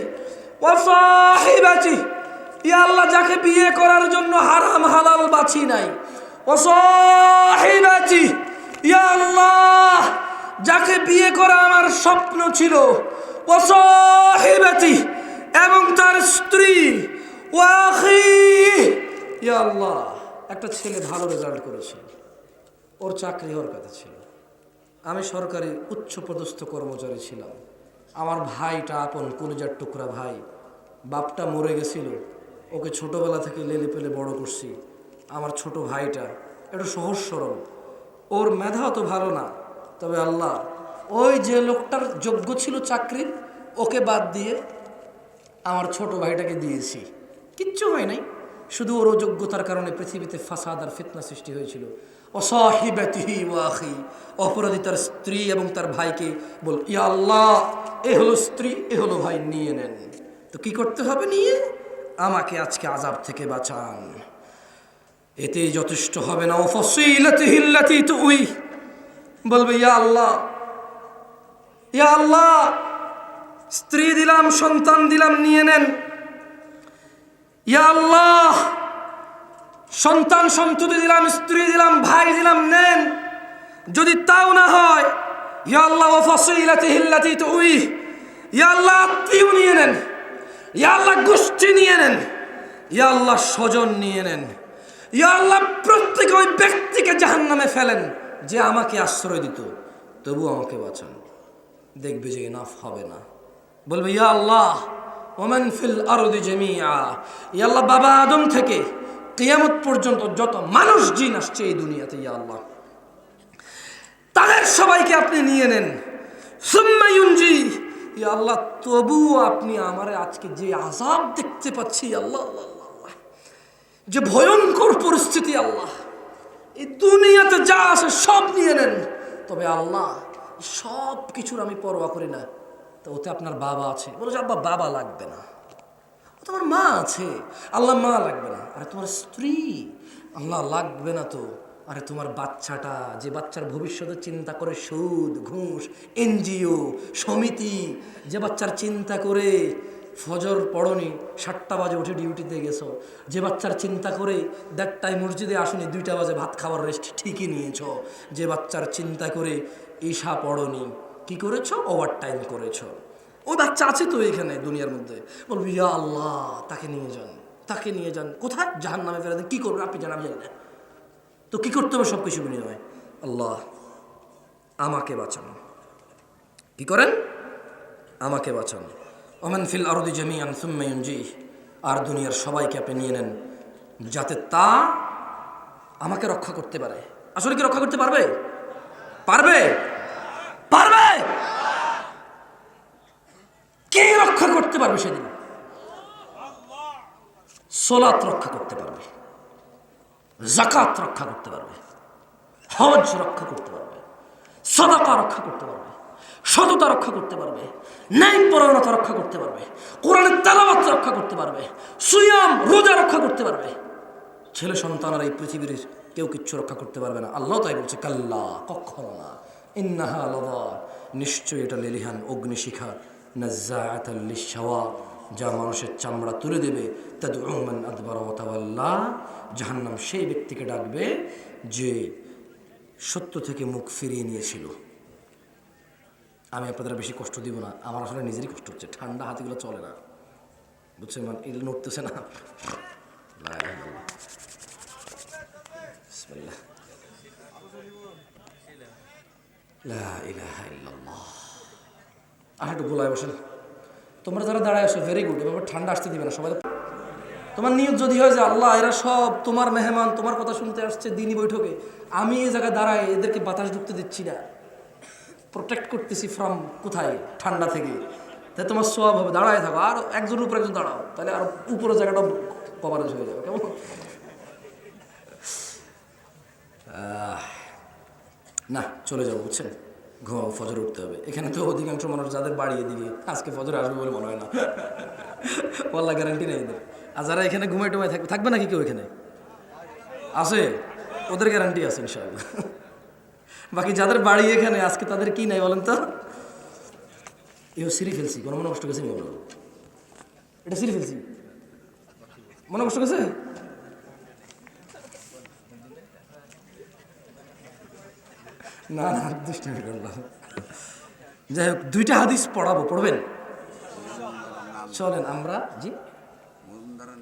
ও সাহিবাতি, ইয়া আল্লাহ যাকে বিয়ে করার জন্য হারাম হালাল বাছি নাই। ও সাহিবাতি, ইয়া আল্লাহ যাকে বিয়ে করা আমার স্বপ্ন ছিল। ও সাহিবাতি, এবং তার স্ত্রী। ও আখি, ইয়া আল্লাহ একটা ছেলে ভালো রেজাল্ট করেছে, ওর চাকরি হওয়ার কথা ছিল, আমি সরকারি উচ্চপদস্থ কর্মচারী ছিলাম, আমার ভাইটা আপন কলিজার টুকরা ভাই, বাপটা মরে গেছিল, ওকে ছোটবেলা থেকে লেলে পেলে বড় করছি। আমার ছোট ভাইটা একটু সহজ সরল, ওর মেধাও তো ভালো না, তবে আল্লাহ ওই যে লোকটার যোগ্য ছিল চাকরির, ওকে বাদ দিয়ে আমার ছোট ভাইটাকে দিয়েছি। কিচ্ছু হয় নাই, শুধু ওর অযোগ্যতার কারণে পৃথিবীতে ফাসাদ আর ফিতনা সৃষ্টি হয়েছিল। ও সাহিবাতিহি ওয়া আখি, অপরাধী তার স্ত্রী এবং তার ভাইকে বল, ইয়া আল্লাহ এ হলো স্ত্রী, এ হলো ভাই, নিয়ে নেন। তো কি করতে হবে? নিয়ে আমাকে আজকে আযাব থেকে বাঁচান। এতেই যথেষ্ট হবে না। ও ফাসিলাতিহি আল্লাতী তুই, বলবে ইয়া আল্লাহ, ইয়া আল্লাহ স্ত্রী দিলাম, সন্তান দিলাম, নিয়ে নেন। ইয়া আল্লাহ সন্তান সন্ততি দিলাম, স্ত্রী দিলাম, ভাই দিলাম, নেন। যদি তাও না হয়, ইয়া আল্লাহ ওয়া ফাসিলাতিহি আল্লাতী তুই, ইয়া আল্লাহ আত্মীয় নিয়ে নেন, ইয়া আল্লাহ গোষ্ঠী নিয়ে নেন, ইয়া আল্লাহ স্বজন নিয়ে নেন, ইয়া আল্লাহ প্রত্যেক ওই ব্যক্তিকে জাহান্নামে ফেলেন যে আমাকে আশ্রয় দিত, তবু আমাকে বাঁচান। দেখবে যে এনাফ হবে না, বলবে ইয়া আল্লাহ ওমান ফিল আরদি জামিআ, ইয়া আল্লাহ বাবা আদম থেকে কিয়ামত পর্যন্ত যত মানুষ জিন আসছে এই দুনিয়াতে, ইয়া আল্লাহ তাদের সবাইকে আপনি নিয়ে নেন। সুম্মা ইউনজি, ইয়া আল্লাহ তবুও আপনি আমারে আজকে যে আযাব দেখতে পাচ্ছি, আল্লাহ আল্লাহ আল্লাহ, যে ভয়ঙ্কর পরিস্থিতি, আল্লাহ এই দুনিয়াতে যা আছে সব নিয়ে নেন, তবে আল্লাহ সব কিছুর আমি পরোয়া করি না। তো ওতে আপনার বাবা আছে, বলো যে আব্বা বাবা লাগবে না, তোমার মা আছে, আল্লাহ মা লাগবে না। আরে তোমার স্ত্রী, আল্লাহ লাগবে না তো। আরে তোমার বাচ্চাটা, যে বাচ্চার ভবিষ্যতে চিন্তা করে সুদ ঘুষ এনজিও সমিতি, যে বাচ্চার চিন্তা করে ফজর পড়নি 7টা বাজে উঠে ডিউটিতে গেছো, যে বাচ্চার চিন্তা করে 1:30টায় মসজিদে আসনি 2টা বাজে ভাত খাওয়ার রেস্ট ঠিকই নিয়েছো, যে বাচ্চার চিন্তা করে ঈশা পড়নি, কি করেছো? ওভার টাইম করেছো। ওই বাচ্চা আছে তো এখানে দুনিয়ার মধ্যে, বলবি ইয়া আল্লাহ তাকে নিয়ে যান, তাকে নিয়ে যান। কোথায়? জাহান্নামে ফেলে দেন। কি করবেন আপনি জানান, জানি না। তো কি করতে হবে? সব কিছু বিনিময়, আল্লাহ আমাকে বাঁচান। কি করেন? আমাকে বাঁচান। ওমান ফিল আরদি জামিআন সুম্মা ইউনজি, আর দুনিয়ার সবাইকে আপনি নিয়ে নেন, যাতে তা আমাকে রক্ষা করতে পারে। আসলে কি রক্ষা করতে পারবে? পারবে? পারবে? কে রক্ষা করতে পারবে সেদিন? সালাত রক্ষা করতে পারবে, যাকাত রক্ষা করতে পারবে, হজ রক্ষা করতে পারবে, সাদাকা রক্ষা করতে পারবে, সততা রক্ষা করতে পারবে, ন্যায়পরায়ণতা রক্ষা করতে পারবে, কোরআনের তেলাওয়াত রক্ষা করতে পারবে, সিয়াম রোজা রক্ষা করতে পারবে। ছেলে সন্তান আর এই পৃথিবীর কেউ কিচ্ছু রক্ষা করতে পারবে না। আল্লাহ তাই বলছে, কাল্লা, কখনো না, ইন্নাহা লাযা, নিশ্চয়ই এটা লেলিহান অগ্নিশিখা, নাজ্জাআতাল লিশ-শাওয়া, যা মানুষের চামড়া তুলে দেবে, তাদউ মান আদবারা ওয়া তাওয়াল্লা, জাহান্নাম সেই ব্যক্তিকে ডাকবে যে সত্য থেকে মুখ ফিরিয়ে নিয়েছিল। আমি আপনাদের বেশি কষ্ট দিব না, আমার আসলে নিজেরই কষ্ট হচ্ছে, ঠান্ডা হাতিগুলো চলে না, বুঝছেন? মানে এগুলো নড়তেছে না। বিসমিল্লাহ, লা ইলাহা ইল্লাল্লাহ। আর একটু গোলায় বসেন। তোমরা যারা দাঁড়ায় আসো ভেরি গুড, এবার ঠান্ডা আসতে দিবে না সবাই। তোমার নিয়ত যদি হয় যে আল্লাহ এরা সব তোমার মেহমান, তোমার কথা শুনতে আসছে দিনী বৈঠকে, আমি এই জায়গায় দাঁড়ায় এদেরকে বাতাস ঢুকতে দিচ্ছি না, প্রোটেক্ট করতেছি ফ্রম কোথায়, ঠান্ডা থেকে, তাই তোমার সওয়াব হবে। দাঁড়ায় থাকো, আর একজনের উপর একজন দাঁড়াও, তাহলে আর উপরে জায়গাটা কভারেজ হয়ে যাবে। কেমন? না, চলে যাবো, বুঝছেন, ঘুমাবো, ফজর উঠতে হবে। এখানে তো অধিকাংশ মানুষ যাদের বাড়ি এদিকে, আজকে ফজর আসবে বলে মনে হয় না, ওয়াল্লাহ গ্যারান্টি নেই এদের। আর যারা এখানে ঘুমাই টুমাই থাকবে, থাকবে নাকি কেউ এখানে আছে? ওদের গ্যারান্টি আছে ইনশাআল্লাহ। বাকি যাদের বাড়ি এখানে, আজকে তাদের কি নাই বলেন তো? এও সিঁড়ি ফেলছি, কোনো মনে কষ্ট গেছে? এটা সিঁড়ি ফেলছি, মনে কষ্ট গেছে? না না, দুষ্টামি করলাম। যাই হোক, দুইটা হাদিস পড়াবো, পড়বেন? চলেন আমরা, জি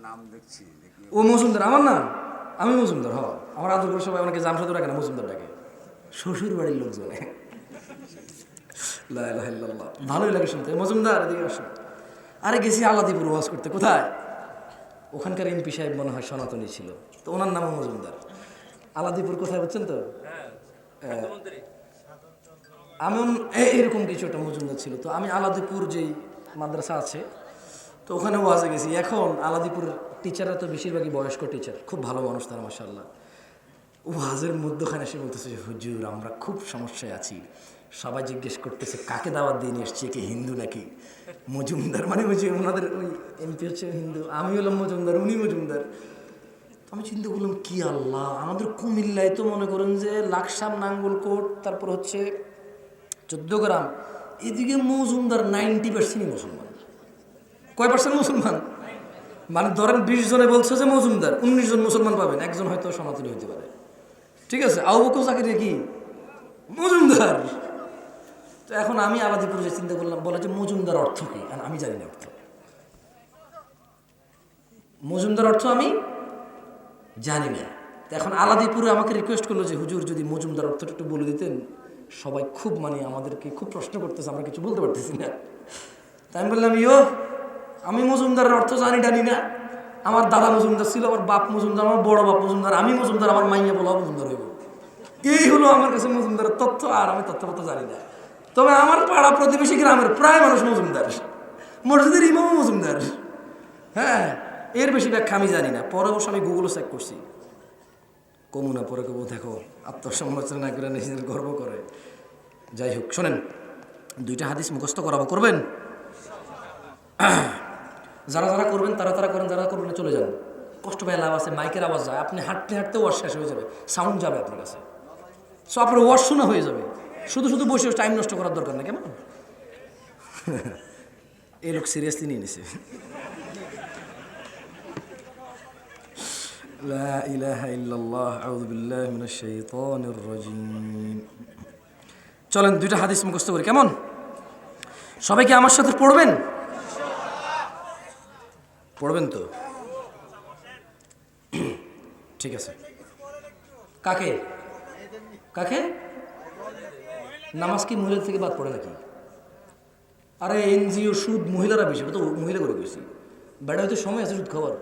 নাম দেখছি। ও মজুমদার আমার নাম, আমি মজুমদার। হ, আমার আদর করে সবাই আমাকে জামশাদ ডাকে না, মজুমদার ডাকে, শ্বশুর বাড়ির লোকজনে। লা ইলাহা ইল্লাল্লাহ, ভালোই লাগে শুনতে। মজুমদার এদিকে আসুন। আরে গেছি আলাদিপুর ওয়াজ করতে। কোথায়? ওখানকার এমপি সাহেব মনে হয় সনাতনী ছিল, তো ওনার নামও মজুমদার। আলাদিপুর কোথায় বুঝছেন তো? আমি এরকম কিছু একটা মজুমদার ছিল। তো আমি আলাদিপুর যেই মাদ্রাসা আছে, তো ওখানে ওয়াজে গেছি। এখন আলাদিপুর টিচাররা তো বেশিরভাগই বয়স্ক টিচার, খুব ভালো মানুষ তারা, মাশাআল্লাহ। ওয়াজের মধ্যখানে এসে বলতেছে, হুজুর আমরা খুব সমস্যায় আছি, সবাই জিজ্ঞেস করতেছে কাকে দাওয়াত দিয়ে নিয়ে এসছি, কে হিন্দু নাকি? মজুমদার মানে ওই যে ওনাদের ওই এমপি হচ্ছে হিন্দু, আমি হলাম মজুমদার, উনি মজুমদার। আমি চিন্তা করলাম, কি আল্লাহ, আমাদের কুমিল্লায় তো মনে করেন যে লাকসাম, নাঙ্গলকোট, তারপর হচ্ছে 14 গ্রাম, এদিকে মজুমদার 90% মুসলমান। কয় পার্সেন্ট মুসলমান? মানে ধরেন 20 জনে বলছে যে মজুমদার, 19 জন মুসলমান পাবেন, একজন হয়তো সনাতনী হতে পারে। ঠিক আছে, আবু বকর জাকির কি মজুমদার? তো এখন আমি আলাদিপুরে যে চিন্তা করলাম, বলে যে মজুমদার অর্থ কি, আর আমি জানি না অর্থ। মজুমদার অর্থ আমি জানি না। তো এখন আলাদিপুরে আমাকে রিকোয়েস্ট করলো যে হুজুর যদি মজুমদার অর্থটা একটু বলে দিতেন, সবাই খুব মানে আমাদেরকে খুব প্রশ্ন করতেছে, আমরা কিছু বলতে পারতেছি না। তাই আমি বললাম, আমি মজুমদারের অর্থ জানি না, আমার দাদা মজুমদার ছিল, আমার বাপ মজুমদার, আমার বড় বাপ মজুমদার, আমি মজুমদার, আমার মাইয়া বলা মজুমদার হইব। এই হলো আমার কাছে মজুমদারের তথ্য, আর আমি তথ্য জানি না। তবে আমার পাড়া প্রতিবেশী গ্রামের প্রায় মানুষ মজুমদার, মসজিদের ইমামও মজুমদার। হ্যাঁ, এর বেশি ব্যাখ্যা আমি জানি না। পরে অবশ্য আমি গুগলও চেক করছি, কমুনা পরে কবু দেখো আত্মসমালোচনা না করে নিজেদের গর্ব করে। যাই হোক, শোনেন, দুইটা হাদিস মুখস্থ করাবো, করবেন? যারা যারা করবেন তারা করেন, যারা করবেন না চলে যান, কষ্ট পায় লাভ আছে। মাইকের আওয়াজ যায়, আপনি হাঁটতে হাঁটতে ওয়াশ শেষ হয়ে যাবে, সাউন্ড যাবে আপনার কাছে, সো আপনার ওয়াশ শোনা হয়ে যাবে। শুধু বসে টাইম নষ্ট করার দরকার নেই, কেমন? এই লোক সিরিয়াসলি নিয়ে নিছে। লা ইলাহা ইল্লাল্লাহ, আউযু বিল্লাহি মিনাশ শাইতানির রাজিম। চলেন দুইটা হাদিস মুখস্থ করি, কেমন? সবাই কি আমার সাথে পড়বেন? পড়বেন তো? ঠিক আছে। কাকে কাকে? নামাজ কি মহিলা থেকে বাদ পড়ে নাকি? আরে এনজিও সুদ মহিলারা বেশি, তো মহিলা করে গেছি, বেড়া হয়তো সময় আছে সুদ খাবার।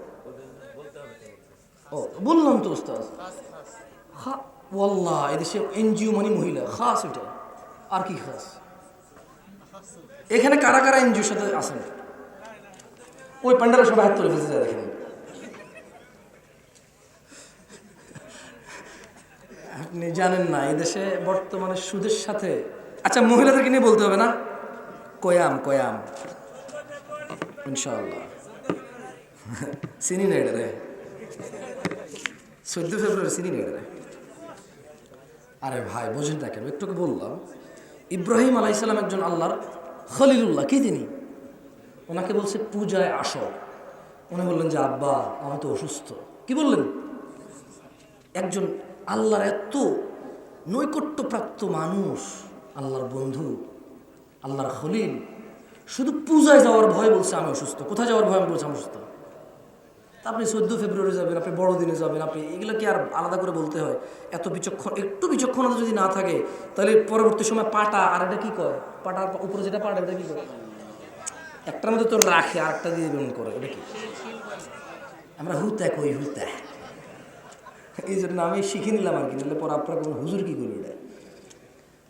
ও বললাম তো ওস্তাদ, ওয়াল্লাহ এদেশে এনজিও মানে মহিলা খাস, এটা আর কি খাস? এখানে কারা কারা এনজিওর সাথে আছেন? ওই প্যান্ডালের সবাই হাত তুলে ফেলতে যায়, দেখেন। আপনি জানেন না এদেশে বর্তমানে সুদের সাথে, আচ্ছা মহিলাদেরকে নিয়ে বলতে হবে না, কয়াম ইনশাআল্লাহ। চিনি না এটা রে, 14 ফেব্রুয়ারি চিনি না এটা রে। আরে ভাই বোঝেন না কেন? একটুকে বললাম, ইব্রাহিম আলাইসাল্লাম একজন আল্লাহর খলিলুল্লাহ, কি তিনি? ওনাকে বলছে পূজায় আসো। উনি বললেন যে আব্বা আমি তো অসুস্থ। কি বললেন? একজন আল্লাহর এত নৈকট্যপ্রাপ্ত মানুষ, আল্লাহর বন্ধু, আল্লাহর খলিল, শুধু পূজায় যাওয়ার ভয় বলছে আমি অসুস্থ। কোথায় যাওয়ার ভয়? আমি বলছি আমি অসুস্থ। তা আপনি 14 ফেব্রুয়ারি যাবেন, আপনি বড়দিনে যাবেন, আপনি এগুলো কি আর আলাদা করে বলতে হয়? একটু বিচক্ষণতা যদি না থাকে, তাহলে পরবর্তী সময় পাটা, আর এটা কি করে, পাটার উপরে যেটা পাটা এটা কি করে, একটার মধ্যে তো রাখে আর একটা দিয়ে বের করে, এটা কি? আমরা হুতা কই হুতা, এই জন্য আমি শিখে নিলাম আর কি, নাহলে পর আপনার কোনো হুজুর কি করবে এটা।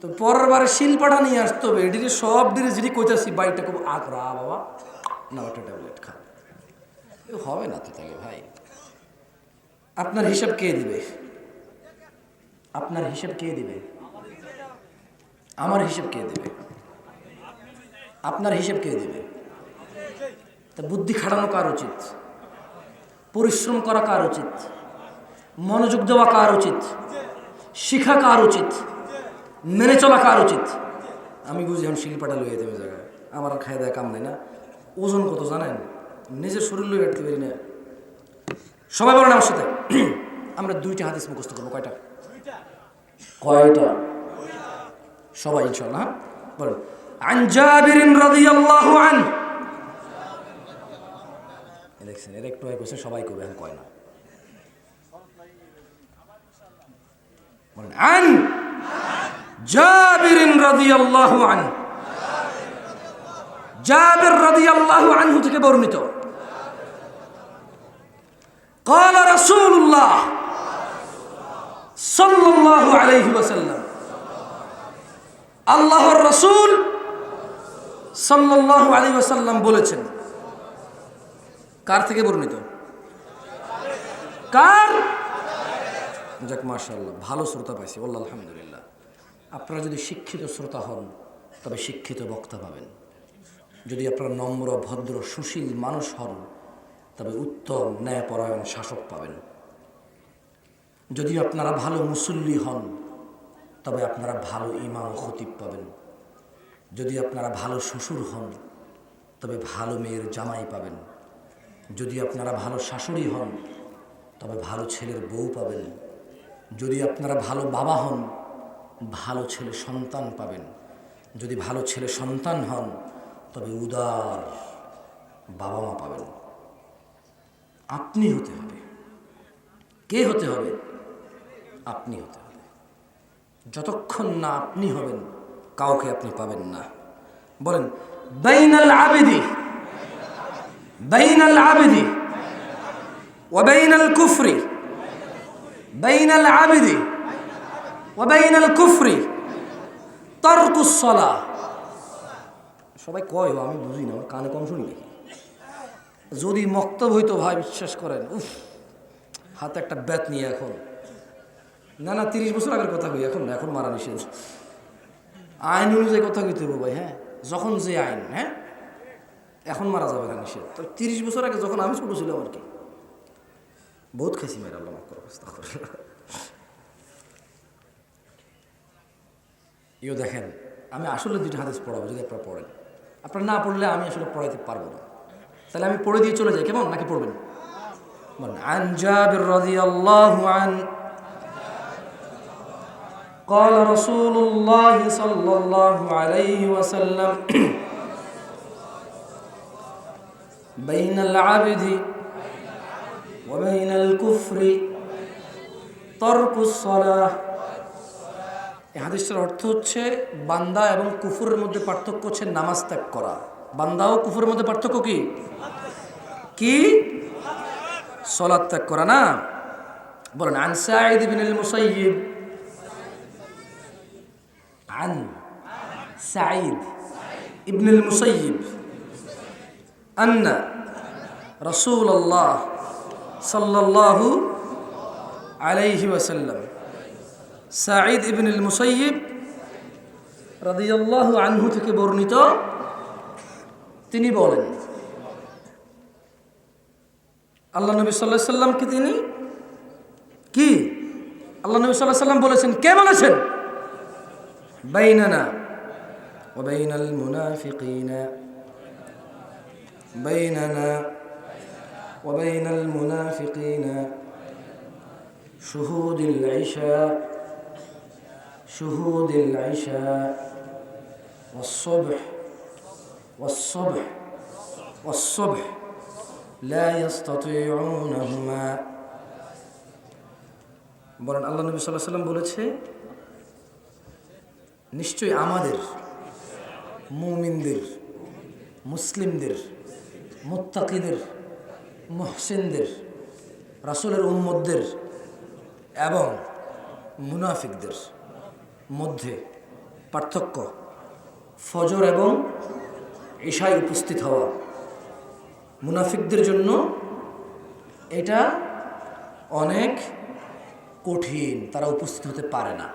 তো পরের বারে শিলপাটা নিয়ে আসতে হবে, এটিকে সব দিনে যেটি কইতাছি বাইকটা খুব আকরা বাবা না ওটা ট্যাবলেট খা, হবে না তো তাহলে ভাই। আপনার হিসাব কে দিবে? আপনার হিসাব কে দিবে? আমার হিসাব কে দিবে? আপনার হিসাব কে দিবে? তা বুদ্ধি খাটানো কার উচিত? পরিশ্রম করা কার উচিত? মনোযোগ দেওয়া কার উচিত? শিখা কার উচিত? মেনে চলা কার উচিত? আমি বুঝি এখন শিল্পাটা লইয়ে দেবে জায়গায়, আমার আর খাই দেয় কাম নাই না। ওজন কত জানেন? নিজের শরীর লইয়ে রাখতে পারি না। সবাই বলেন আমার সাথে, আমরা 2টা হাদিস মুখস্থ করবো। কয়টা? কয়টা? সবাই ইনশাআল্লাহ বলেন। আন জাবির রাদিয়াল্লাহু আনহু, দেখছেন এর একটু আগে সবাই করবে, এখন কয় না। বলেন আন জাবির রাদিয়াল্লাহু আনহু, জাবির রাদিয়াল্লাহু আনহু থেকে বর্ণিত, قال رسول الله صلى الله عليه وسلم, আল্লাহর রাসূল সাল্লাল্লাহু আলাইহি ওয়াসাল্লাম বলেছেন। কার থেকে বর্ণিত? কার? যাক মাশাআল্লাহ, ভালো শ্রোতা পাইছি, আল্লাহ আলহামদুলিল্লাহ। আপনারা যদি শিক্ষিত শ্রোতা হন তবে শিক্ষিত বক্তা পাবেন। যদি আপনারা নম্র ভদ্র সুশীল মানুষ হন তবে উত্তম ন্যায়পরায়ণ শাসক পাবেন। যদি আপনারা ভালো মুসল্লি হন তবে আপনারা ভালো ইমাম ও খতিব পাবেন। যদি আপনারা ভালো শ্বশুর হন তবে ভালো মেয়ের জামাই পাবেন। যদি আপনারা ভালো শাশুড়ি হন তবে ভালো ছেলের বউ পাবেন। যদি আপনারা ভালো বাবা হন ভালো ছেলে সন্তান পাবেন। যদি ভালো ছেলে সন্তান হন তবে উদার বাবা মা পাবেন। আপনি হতে হবে। কে হতে হবে? আপনি হতে হবে। যতক্ষণ না আপনি হবেন কাউকে আপনি পাবেন না। বলেন বাইনাল আবিদি, বাইনাল আবিদি ওয়া বাইনাল কুফরি, বাইনাল আবিদি ওয়া বাইনাল কুফরি তারকুস সালাহ। সবাই কয়, আমি বুঝি না, কানে কম শুনি নাকি? যদি মক্তব হইতো ভাই, বিশ্বাস করেন, উফ, হাতে একটা ব্যাত নিয়ে এখন না 30 বছর আগের কথা কই, এখন না, এখন মারা নিষেধ। আইন অনুযায়ী কথা কইতে হবে ভাই। হ্যাঁ, যখন যে আইন, হ্যাঁ এখন মারা যাবে না, নিষেধ। তো 30 বছর আগে যখন আমি ছোট ছিলাম আর কি, বহুত খাইছি মেয়ের, আল্লাহ মাফ করো। ইও দেখেন, আমি আসলে 2টা হাদিস পড়াবো, যদি আপনারা পড়েন। আপনারা না পড়লে আমি আসলে পড়াইতে পারবো না। তাহলে আমি পড়ে দিয়ে চলে যাই, কেমন? নাকি পড়বেন? আন জাবির রাদিয়াল্লাহু আনহু قال رسول الله صلى الله عليه وسلم بين العبد وبين الكفر ترك الصلاة। এই হাদিসের অর্থ হচ্ছে বান্দা এবং কুফরের মধ্যে পার্থক্য হচ্ছে নামাজ ত্যাগ করা। বান্দা ও কুফরের মধ্যে পার্থক্য কি? কি? সালাত ত্যাগ করা না। বলেন আন সাঈদ ইবনে মুসাইয়িব, عن سعيد ابن المسيب أن رسول الله صلى الله عليه وسلم, سعيد ابن المسيب رضي الله عنه থেকে বর্ণিত, তিনি বলেন আল্লাহ নবী সাল্লাল্লাহু আলাইহি ওয়াসাল্লাম কি তিনি কি আল্লাহ নবী সাল্লাল্লাহু আলাইহি ওয়াসাল্লাম বলেছেন। কে বলেছেন? بيننا وبين المنافقين, بيننا وبين المنافقين شهود العشاء, شهود العشاء والصبح والصبح والصبح لا يستطيعونهما. বলেন আল্লাহ নবী সাল্লাল্লাহু আলাইহি ওয়াসাল্লাম বলেছে, নিশ্চয়ই আমাদের মুমিনদের, মুসলিমদের, মুত্তাকিদের, মুহসিনদের রাসূলের উম্মতদের এবং মুনাফিকদের মধ্যে পার্থক্য ফজর এবং ইশায় উপস্থিত হওয়া। মুনাফিকদের জন্য এটা অনেক কঠিন, তারা উপস্থিত হতে পারে না।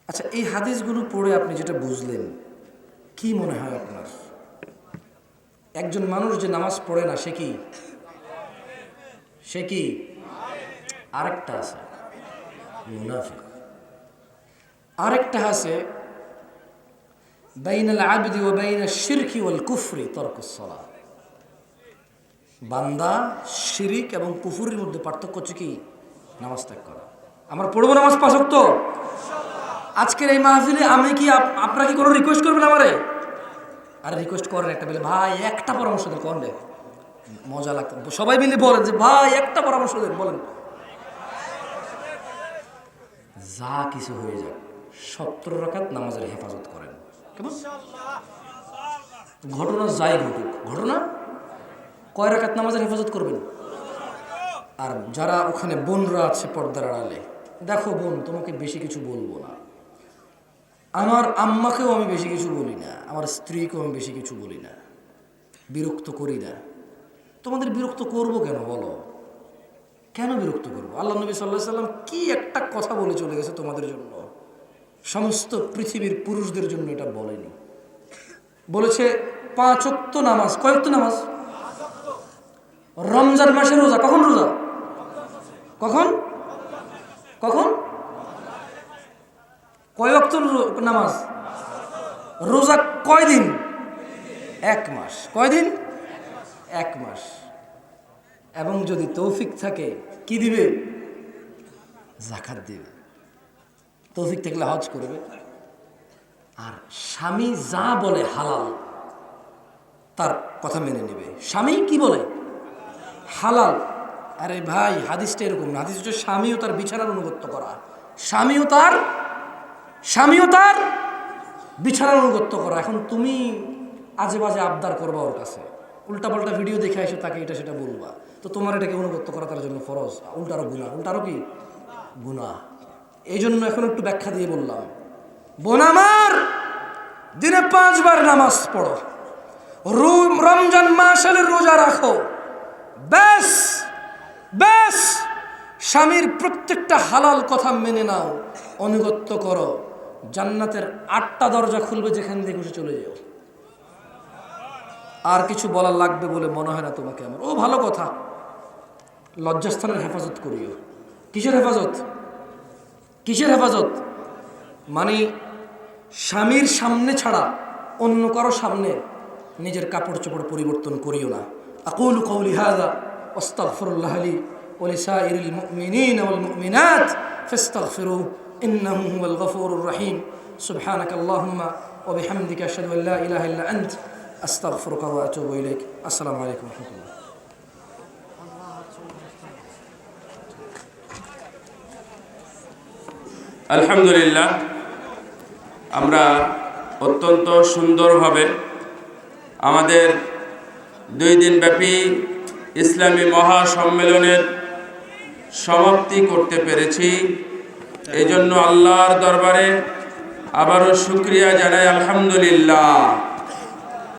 আচ্ছা, এই হাদিসগুলো পড়ে আপনি যেটা বুঝলেন, কি মনে হয় আপনার? একজন মানুষ যে নামাজ পড়ে না সে কি আরেকটা আছে মুনাফিক। আরেকটা আছে বাইনাল আবদি ওয়া বাইনাশ শিরকি ওয়াল কুফরি তারকুস সালাহ। বান্দা শিরিক এবং কুফরের মধ্যে পার্থক্য হচ্ছে কি? নামাজ ত্যাগ করা। আমরা পড়বো নামাজ 5 ওয়াক্ত। আজকের এই মাহফিলে আমি কি আপনারা কি কোনো রিকোয়েস্ট করবেন আমারে? আরে রিকোয়েস্ট করেন একটা, বলে ভাই একটা পরামর্শ দেন, কোন দেন? মজা লাগতো, সবাই মিলে বলেন যে ভাই একটা পরামর্শ দেন, বলেন। যা কিছু হয়ে যাক 70 রাকাত নামাজের হেফাজত করেন, কেমন? ঘটনা যাই ঘটুক, ঘটনা কয় রাকাত নামাজের হেফাজত করবেন? আর যারা ওখানে বোনরা আছে পর্দার আড়ালে, দেখো বোন, তোমাকে বেশি কিছু বলবো না, আমার আম্মাকেও আমি বেশি কিছু বলি না, আমার স্ত্রীকেও আমি বেশি কিছু বলি না, বিরক্ত করি না। তোমাদের বিরক্ত করব কেন বলো? কেন বিরক্ত করবো? আল্লাহ নবী সাল্লাল্লাহু আলাইহি ওয়াসাল্লাম কি একটা কথা বলে চলে গেছে তোমাদের জন্য, সমস্ত পৃথিবীর পুরুষদের জন্য এটা বলেনি। বলেছে 5 ওয়াক্ত নামাজ। কয় ওয়াক্ত নামাজ? রমজান মাসের রোজা। কখন রোজা? কখন কখন? কয় ওয়াক্ত নামাজ? রোজা কয় দিন? 1 মাস। কয় দিন? 1 মাস। এবং যদি তৌফিক থাকে কি দিবে? যাকাত দিবে। তৌফিক থাকলে হজ করবে। আর স্বামী যা বলে হালাল তার কথা মেনে নেবে। স্বামী কি বলে? হালাল। আরে ভাই, হাদিসটা এরকম না। হাদিস হচ্ছে স্বামীও তার বিছানার অনুগত্য করা, স্বামীও তার বিছানার অনুগত্য করা। এখন তুমি আজে বাজে আবদার করবা ওর কাছে, উল্টাপাল্টা ভিডিও দেখে এসে তাকে এটা সেটা বলবা, তো তোমার এটাকে অনুগত্য করা তার জন্য ফরজ, উল্টারও গুনাহ। উল্টারও কি গুনাহ। এই জন্য এখন একটু ব্যাখ্যা দিয়ে বললাম, বোন আমার, দিনে 5 বার নামাজ পড়ো, রমজান মাসের রোজা রাখো, ব্যাস ব্যাস, স্বামীর প্রত্যেকটা হালাল কথা মেনে নাও, অনুগত্য করো, জান্নাতের 8টা দরজা খুলবে, যেখান থেকে খুশি চলে যাও। আর কিছু বলার লাগবে বলে মনে হয় না তোমাকে আমার। ও ভালো কথা, লজ্জাস্থানের হেফাজত করিও। কিসের হেফাজত? কিসের হেফাজত? মানে স্বামীর সামনে ছাড়া অন্য কারো সামনে নিজের কাপড় চোপড় পরিবর্তন করিও না। আকুলু কওলি হাযা ওয়াস্তাগফিরুল্লাহ লি ওয়া লিসাইরিল মুমিনিনা ওয়াল মুমিনাত ফাস্তাগফিরু ইন্নাহু হুয়াল গফুরুর রহিম। সুবহানাকাল্লাহুম্মা ওয়া বিহামদিকা আশহাদু আল লা ইলাহা ইল্লা আনত আস্তাগফিরুকা ওয়া আতুবু ইলাইক। আসসালামু আলাইকুম ওয়া রাহমাতুল্লাহ। আলহামদুলিল্লাহ, আমরা অত্যন্ত সুন্দরভাবে আমাদের 2 দিনব্যাপী ইসলামী মহাসম্মেলনের সমাপ্তি করতে পেরেছি। এই জন্য আল্লাহর দরবারে আবারও শুকরিয়া জানাই, আলহামদুলিল্লাহ।